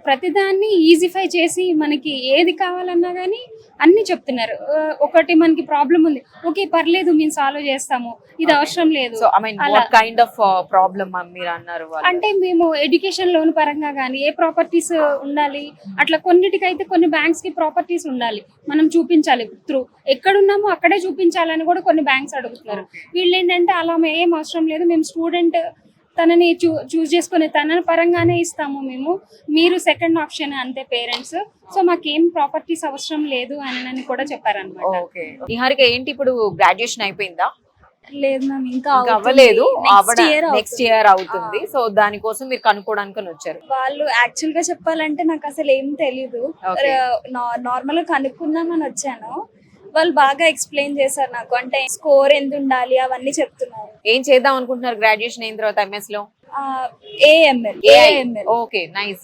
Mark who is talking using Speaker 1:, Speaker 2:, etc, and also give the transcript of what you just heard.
Speaker 1: ప్రతిదాన్ని ఈజీఫై చేసి మనకి ఏది కావాలన్నా కానీ అన్ని చెప్తున్నారు. ఒకటి మనకి ప్రాబ్లం ఉంది, ఓకే పర్లేదు మేము సాల్వ్ చేస్తాము, ఇది అవసరం లేదు.
Speaker 2: So I mean what kind of problem మీరు అన్నారు వాళ్ళు?
Speaker 1: అంటే మేము ఎడ్యుకేషన్ లోన్ పరంగా కానీ ఏ ప్రాపర్టీస్ ఉండాలి, అట్లా కొన్నిటికైతే కొన్ని బ్యాంక్స్ కి ప్రాపర్టీస్ ఉండాలి, మనం చూపించాలి త్రూ ఎక్కడున్నామో అక్కడే చూపించాలని కూడా కొన్ని బ్యాంక్స్ అడుగుతున్నారు. వీళ్ళు ఏంటంటే అలా ఏం అవసరం లేదు, మేము స్టూడెంట్ తనని చూస్ చేసుకునే తన పరంగానే ఇస్తాము మేము, మీరు సెకండ్ ఆప్షన్ అంతే పేరెంట్స్, సో మాకేం ప్రాపర్టీస్ అవసరం లేదు అని కూడా చెప్పారనమాట.
Speaker 2: ఓకే, నిహారిక ఏంటి ఇప్పుడు గ్రాడ్యుయేషన్ అయిపోయిందా?
Speaker 3: లేదు మ్యామ్, ఇంకా
Speaker 2: అవ్వలేదు, నెక్స్ట్
Speaker 3: అవుతుంది.
Speaker 2: ఇయర్ అవుతుంది. సో దానికోసం మీరు కనుక్కోవడానికి వచ్చారు.
Speaker 3: వాళ్ళు యాక్చువల్ గా చెప్పాలంటే నాకు అసలు ఏం తెలీదు,
Speaker 2: Okay.
Speaker 3: నార్మల్ గా కనుక్కుందామని వచ్చాను. వాళ్ళు బాగా ఎక్స్ప్లెయిన్ చేశారు నాకు, అంటే స్కోర్ ఎంత ఉండాలి అవన్నీ చెప్తున్నారు.
Speaker 2: ఏం చేద్దాం అనుకుంటున్నారు గ్రాడ్యుయేషన్ అయిన తర్వాత ఎంఎస్ లో?
Speaker 3: ఏఎంఎల్.
Speaker 2: Okay, nice.